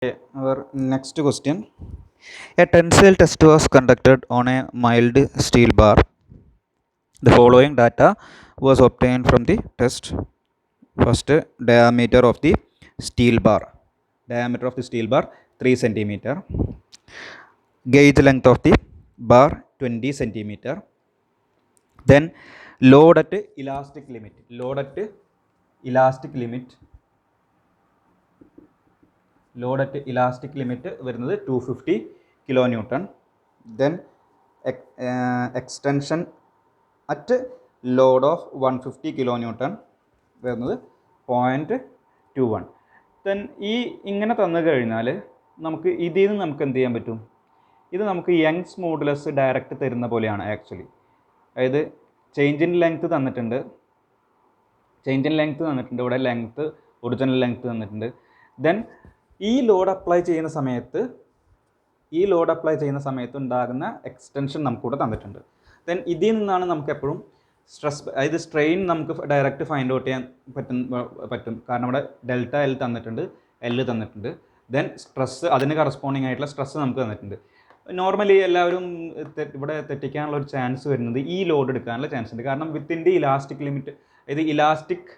Our next question. A tensile test was conducted on a mild steel bar. The following data was obtained from the test. First, diameter of the steel bar. Diameter of the steel bar 3 centimeter. Gauge length of the bar 20 centimeter. Then load at elastic limit. Load at elastic limit. Load at elastic limit വരുന്നത് 250 kilonewton. Then extension at load of 150 kilonewton വരുന്നത് 0.21. Then ഇങ്ങനെ തന്നു കഴിഞ്ഞാൽ നമുക്ക് ഇതിൽ നിന്ന് നമുക്ക് എന്ത് ചെയ്യാൻ പറ്റും? ഇത് നമുക്ക് യങ്സ് മോഡുലസ് ഡയറക്റ്റ് തരുന്ന പോലെയാണ് ആക്ച്വലി. അതായത് ചേഞ്ച് ഇൻ ലെങ്ത്ത് തന്നിട്ടുണ്ട്, ഇവിടെ ലെങ്ത്ത് ഒറിജിനൽ ലെങ്ത്ത് തന്നിട്ടുണ്ട്. ദെൻ ഈ ലോഡ് അപ്ലൈ ചെയ്യുന്ന സമയത്ത് ഉണ്ടാകുന്ന എക്സ്റ്റൻഷൻ നമുക്കിവിടെ തന്നിട്ടുണ്ട്. ദെൻ ഇതിൽ നിന്നാണ് നമുക്ക് എപ്പോഴും സ്ട്രെസ്, അതായത് സ്ട്രെയിൻ നമുക്ക് ഡയറക്റ്റ് ഫൈൻഡ് ഔട്ട് ചെയ്യാൻ പറ്റും. കാരണം ഇവിടെ ഡെൽറ്റ എൽ തന്നിട്ടുണ്ട്, എൽ തന്നിട്ടുണ്ട്. ദെൻ സ്ട്രെസ്, അതിന് കറസ്പോണ്ടിങ് ആയിട്ടുള്ള സ്ട്രെസ് നമുക്ക് തന്നിട്ടുണ്ട്. നോർമലി എല്ലാവരും ഇവിടെ തെറ്റിക്കാനുള്ള ഒരു ചാൻസ് വരുന്നത് ഈ ലോഡ് എടുക്കാനുള്ള ചാൻസ് ഉണ്ട്. കാരണം വിത്തിൻ ദി ഇലാസ്റ്റിക് ലിമിറ്റ്, ഇത് ഇലാസ്റ്റിക്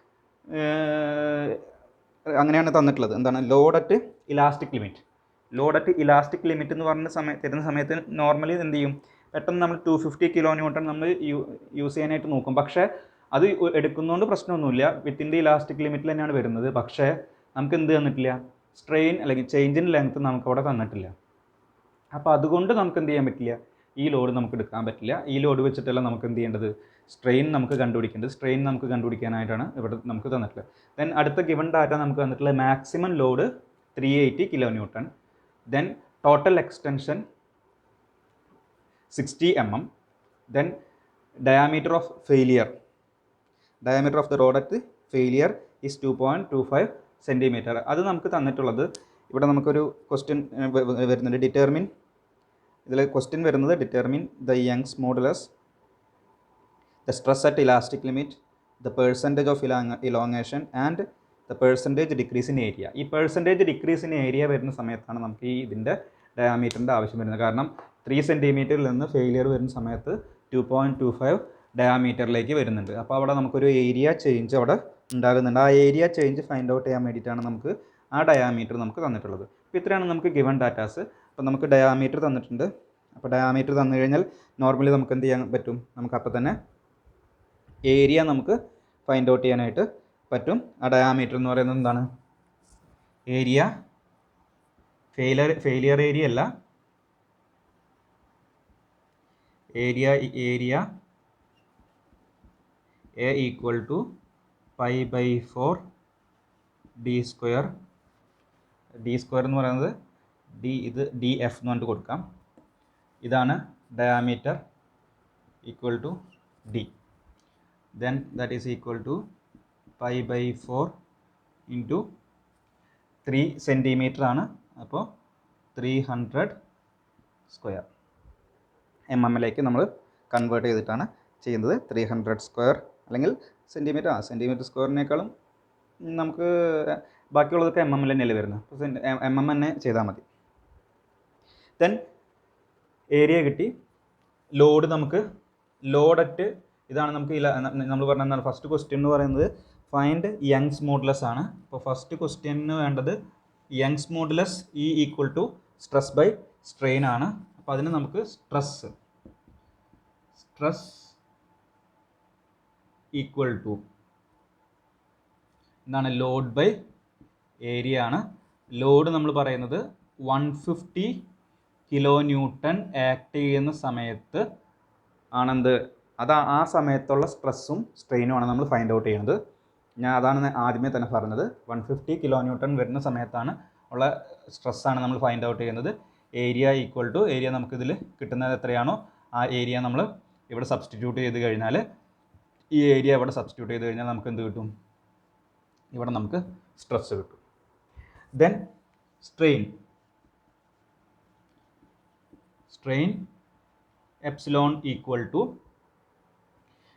അങ്ങനെയാണ് തന്നിട്ടുള്ളത്. എന്താണ് load at elastic limit? Load at elastic limit എന്ന് പറഞ്ഞ തരുന്ന സമയത്ത് നോർമലി എന്ത് ചെയ്യും, പെട്ടെന്ന് നമ്മൾ 250 kilonewton നമ്മൾ യൂസ് ചെയ്യാനായിട്ട് നോക്കും. പക്ഷേ അത് എടുക്കുന്നതുകൊണ്ട് പ്രശ്നമൊന്നുമില്ല, വിത്തിൻ ദി ഇലാസ്റ്റിക് ലിമിറ്റിൽ തന്നെയാണ് വരുന്നത്. പക്ഷേ നമുക്ക് എന്ത് തന്നിട്ടില്ല? സ്ട്രെയിൻ അല്ലെങ്കിൽ ചേഞ്ച് ഇൻ ലെങ്ത്ത് നമുക്കവിടെ തന്നിട്ടില്ല. അപ്പോൾ അതുകൊണ്ട് നമുക്ക് എന്ത് ചെയ്യാൻ പറ്റില്ല? ഈ ലോഡ് നമുക്ക് എടുക്കാൻ പറ്റില്ല. ഈ ലോഡ് വെച്ചിട്ടല്ല നമുക്ക് എന്ത് ചെയ്യേണ്ടത്? സ്ട്രെയിൻ നമുക്ക് കണ്ടുപിടിക്കേണ്ടത്. സ്ട്രെയിൻ നമുക്ക് കണ്ടുപിടിക്കാനായിട്ടാണ് ഇവിടെ നമുക്ക് തന്നിട്ടുള്ളത്. ദെൻ അടുത്ത ഗിവൺ ഡാറ്റ നമുക്ക് തന്നിട്ടുള്ള maximum load 380 kilonewton. Then total extension 60 mm. Then diameter of failure. Diameter of the rod at failure is 2.25 centimeter. അത് നമുക്ക് തന്നിട്ടുള്ളത്. ഇവിടെ നമുക്കൊരു ക്വസ്റ്റ്യൻ വരുന്നുണ്ട്, ഡിറ്റർമിൻ. ഇതിൽ ക്വസ്റ്റ്യൻ വരുന്നത് determine the Young's modulus, the stress at elastic limit, the percentage of elongation and the percentage decrease in area. ഈ percentage decrease in area വരുന്ന സമയത്താണ് നമുക്ക് ഇതിൻ്റെ ഡയാമീറ്ററിൻ്റെ ആവശ്യം വരുന്നത്. കാരണം 3 സെൻറ്റിമീറ്ററിൽ നിന്ന് ഫെയിലിയർ വരുന്ന സമയത്ത് 2.25 ഡയാമീറ്ററിലേക്ക് വരുന്നുണ്ട്. അപ്പോൾ അവിടെ നമുക്കൊരു ഏരിയ ചേഞ്ച് അവിടെ ഉണ്ടാകുന്നുണ്ട്. ആ ഏരിയ ചേഞ്ച് ഫൈൻഡ് ഔട്ട് ചെയ്യാൻ വേണ്ടിയിട്ടാണ് നമുക്ക് ആ ഡയാമീറ്റർ നമുക്ക് തന്നിട്ടുള്ളത്. അപ്പോൾ ഇത്രയാണ് നമുക്ക് ഗിവൺ ഡാറ്റാസ്. അപ്പോൾ നമുക്ക് ഡയാമീറ്റർ തന്നിട്ടുണ്ട്. അപ്പോൾ ഡയാമീറ്റർ തന്നു കഴിഞ്ഞാൽ നോർമലി നമുക്ക് എന്ത് ചെയ്യാൻ പറ്റും? നമുക്ക് അപ്പോൾ തന്നെ ഏരിയ നമുക്ക് ഫൈൻഡ് ഔട്ട് ചെയ്യാനായിട്ട് പറ്റും. ആ ഡയാമീറ്റർ എന്ന് പറയുന്നത് എന്താണ്? ഏരിയ, ഫെയിലിയർ ഏരിയ അല്ല, area A equal to π/4 D square. D square എന്ന് പറയുന്നത് ഇത് DF എന്ന് പറഞ്ഞിട്ട് കൊടുക്കാം. ഇതാണ് diameter equal to D. Then that is equal to π/4 into 3 centimetre ആണ്. അപ്പോൾ 300 സ്ക്വയർ mm നമ്മൾ കൺവേർട്ട് ചെയ്തിട്ടാണ് ചെയ്യുന്നത്. 300 സ്ക്വയർ അല്ലെങ്കിൽ സെൻറ്റിമീറ്റർ സ്ക്വയറിനേക്കാളും നമുക്ക് ബാക്കിയുള്ളതൊക്കെ mm തന്നെയല്ലേ വരുന്നത്. അപ്പോൾ mm തന്നെ ചെയ്താൽ മതി. ദെൻ ഏരിയ കിട്ടി. ലോഡ് നമുക്ക് ലോഡറ്റ് ഇതാണ് നമുക്ക് നമ്മൾ പറഞ്ഞ ഫസ്റ്റ് ക്വസ്റ്റ്യൻ എന്ന് പറയുന്നത് ഫൈൻഡ് യങ്സ് മോഡുലസ് ആണ്. അപ്പോൾ ഫസ്റ്റ് ക്വസ്റ്റ്യന് വേണ്ടത് Young's modulus E equal to stress by strain ആണ്. അപ്പോൾ അതിന് നമുക്ക് സ്ട്രെസ് ഈക്വൽ ടു എന്താണ്? ലോഡ് ബൈ ഏരിയ ആണ്. ലോഡ് നമ്മൾ പറയുന്നത് 150 kilonewton ആക്ട് ചെയ്യുന്ന സമയത്ത് ആണെന്ത്? ആ സമയത്തുള്ള സ്ട്രെസ്സും സ്ട്രെയിനുമാണ് നമ്മൾ ഫൈൻഡ് ഔട്ട് ചെയ്യുന്നത്. അതാണ് ആദ്യമേ തന്നെ പറഞ്ഞത്. 150 kilonewton വരുന്ന സമയത്താണ് ഉള്ള സ്ട്രെസ്സാണ് നമ്മൾ ഫൈൻഡ് ഔട്ട് ചെയ്യുന്നത്. ഏരിയ ഈക്വൽ ടു ഏരിയ നമുക്കിതിൽ കിട്ടുന്നത് എത്രയാണോ ആ ഏരിയ നമ്മൾ ഇവിടെ സബ്സ്റ്റിറ്റ്യൂട്ട് ചെയ്ത് കഴിഞ്ഞാൽ, ഈ ഏരിയ ഇവിടെ സബ്സ്റ്റിറ്റ്യൂട്ട് ചെയ്ത് കഴിഞ്ഞാൽ നമുക്ക് എന്ത് കിട്ടും? ഇവിടെ നമുക്ക് സ്ട്രെസ് കിട്ടും. Then strain epsilon equal to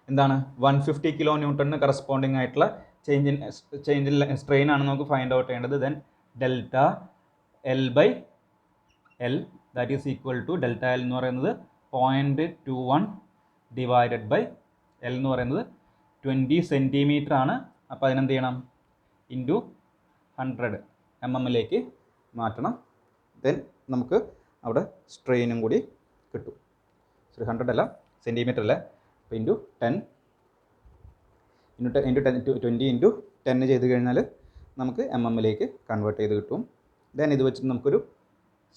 എന്താണ്? 150 kilonewton കറസ്പോണ്ടിങ് ആയിട്ടുള്ള ചേഞ്ച് ഇൻ സ്ട്രെയിൻ ആണ് നമുക്ക് ഫൈൻഡ് ഔട്ട് ചെയ്യേണ്ടത്. Then delta L by L that is equal to delta L എന്ന് പറയുന്നത് 0.21 ഡിവൈഡഡ് ബൈ എൽ എന്ന് പറയുന്നത് 20 സെൻറ്റിമീറ്റർ ആണ്. അപ്പോൾ അതിനെന്ത് ചെയ്യണം, ഇൻറ്റു 100 mm മാറ്റണം. ദെൻ നമുക്ക് അവിടെ സ്ട്രെയിനും കൂടി കിട്ടും. 100 അല്ല, സെൻറ്റിമീറ്റർ അല്ല, അപ്പോൾ ഇൻറ്റു 10 20 ഇൻറ്റു 10 ചെയ്ത് കഴിഞ്ഞാൽ നമുക്ക് mm കൺവേർട്ട് ചെയ്ത് കിട്ടും. ദെൻ ഇത് വെച്ചിട്ട് നമുക്കൊരു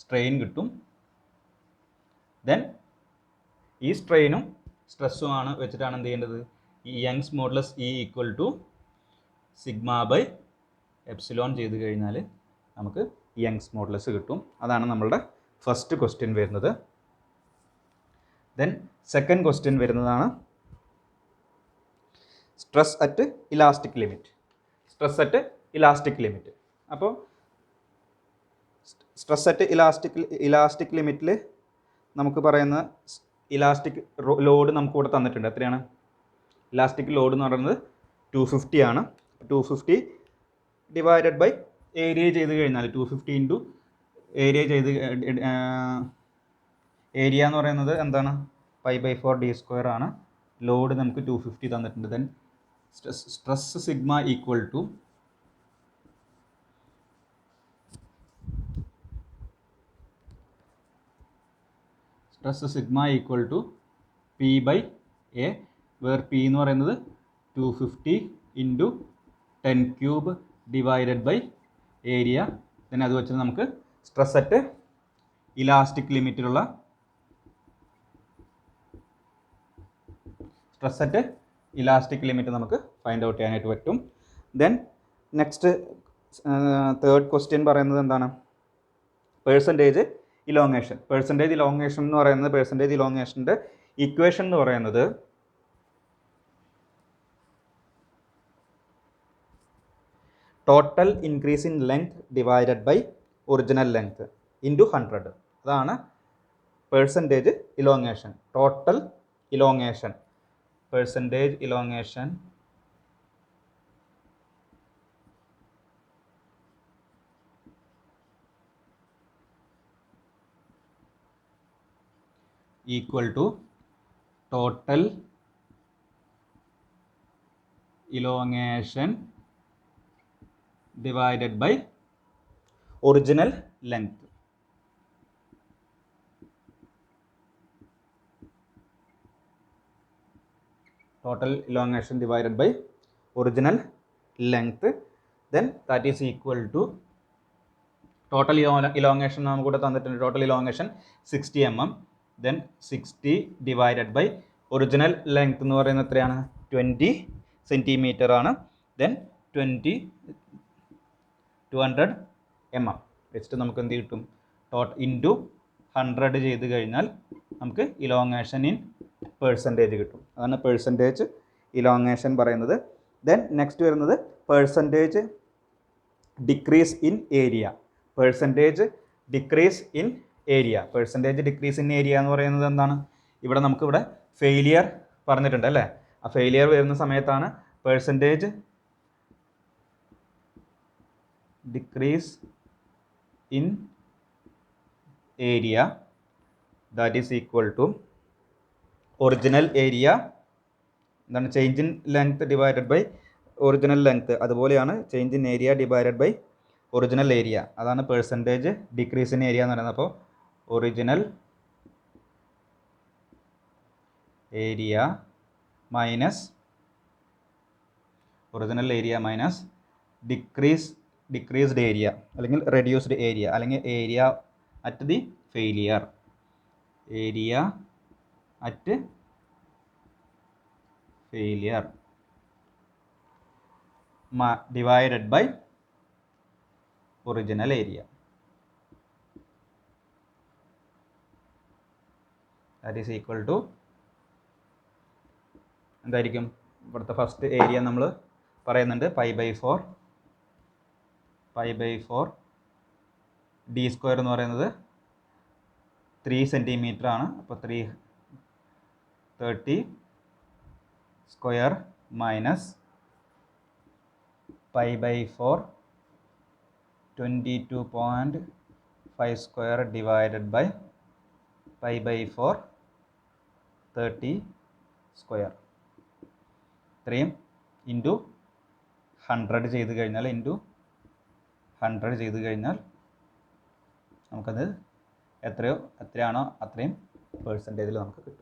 സ്ട്രെയിൻ കിട്ടും. ദെൻ ഈ സ്ട്രെയിനും സ്ട്രെസ്സുമാണ് വെച്ചിട്ടാണ് എന്ത് ചെയ്യേണ്ടത്, ഈ Young's modulus E equal to sigma by epsilon ചെയ്ത് കഴിഞ്ഞാൽ നമുക്ക് യങ്സ് മോഡുലസ് കിട്ടും. അതാണ് നമ്മളുടെ ഫസ്റ്റ് ക്വസ്റ്റ്യൻ വരുന്നത്. ദെൻ സെക്കൻഡ് ക്വസ്റ്റ്യൻ വരുന്നതാണ് stress at elastic limit. Stress at elastic limit. അപ്പോൾ സ്ട്രെസ് അറ്റ് ഇലാസ്റ്റിക് ലിമിറ്റിൽ നമുക്ക് പറയുന്ന ഇലാസ്റ്റിക് ലോഡ് നമുക്ക് ഇവിടെ തന്നിട്ടുണ്ട്. എത്രയാണ് ഇലാസ്റ്റിക് ലോഡ് എന്ന് പറയുന്നത് 250 ആണ്. 250 ഡിവൈഡഡ് ബൈ ഏരിയ ചെയ്ത് കഴിഞ്ഞാൽ 250 ഇൻറ്റു ഏരിയ ചെയ്ത് ഏരിയ എന്ന് പറയുന്നത് എന്താണ്, π/4 d² ആണ്. ലോഡ് നമുക്ക് 250 തന്നിട്ടുണ്ട്. Then stress sigma equal to P/A, where P എന്ന് പറയുന്നത് 250 into 10³ divided by area. Then അത് വെച്ച് നമുക്ക് സ്ട്രെസ് അറ്റ് ഇലാസ്റ്റിക് ലിമിറ്റിലുള്ള ലിമിറ്റ് നമുക്ക് ഫൈൻഡ് ഔട്ട് ചെയ്യാനായിട്ട് പറ്റും. ദെൻ നെക്സ്റ്റ് തേർഡ് ക്വസ്റ്റ്യൻ പറയുന്നത് എന്താണ്, പെർസെൻറ്റേജ് ഇലോങ്ങേഷൻ. പെർസെൻറ്റേജ് ഇലോങ്ങേഷൻ എന്ന് പറയുന്നത്, പെർസെൻറ്റേജ് ഇലോങ്ങേഷൻ്റെ ഇക്വേഷൻ എന്ന് പറയുന്നത് total increase in length divided by original length into 100. അതാണ് percentage elongation. Total elongation, percentage elongation equal to total elongation divided by original length. Total elongation divided by original length. Then that is equal to total elongation നമുക്ക് കൂടെ തന്നിട്ടുണ്ട്. Total elongation 60 mm. Then 60 divided by original length എന്ന് പറയുന്നത് എത്രയാണ്, 20 centimetre ആണ്. Then 200 mm വെച്ചിട്ട് നമുക്ക് എന്ത് കിട്ടും, ഇൻറ്റു 100 ചെയ്ത് കഴിഞ്ഞാൽ നമുക്ക് ഇലോങ്ങേഷൻ ഇൻ പെർസെൻറ്റേജ് കിട്ടും. അതാണ് പെർസെൻറ്റേജ് ഇലോങ്ങേഷൻ പറയുന്നത്. ദെൻ നെക്സ്റ്റ് വരുന്നത് percentage decrease in area. Percentage decrease in area. Percentage decrease in area എന്ന് പറയുന്നത് എന്താണ്, ഇവിടെ നമുക്കിവിടെ ഫെയിലിയർ പറഞ്ഞിട്ടുണ്ട് അല്ലേ. ആ ഫെയിലിയർ വരുന്ന സമയത്താണ് percentage decrease in area that is equal to original area, എന്താണ്, change in length divided by original length. അതുപോലെയാണ് change in area divided by original area. അതാണ് പെർസെൻറ്റേജ് ഡിക്രീസ് ഇൻ ഏരിയ എന്ന് പറയുന്നത്. അപ്പോൾ original area minus decreased area, അല്ലെങ്കിൽ reduced area, അല്ലെങ്കിൽ area at the failure. Area at failure divided by original area. That is equal to എന്തായിരിക്കും, ഇവിടുത്തെ first area നമ്മൾ പറയുന്നുണ്ട് π/4 d² എന്ന് പറയുന്നത് 3 സെൻറ്റിമീറ്റർ ആണ്. അപ്പോൾ 330² minus π/4 22.5 5 square divided by π/4 30 square. ഇത്രയും ഇൻറ്റു 100 ചെയ്ത് കഴിഞ്ഞാൽ നമുക്കത് എത്രയാണോ അത്രയും പെർസെൻറ്റേജിൽ നമുക്ക് കിട്ടും.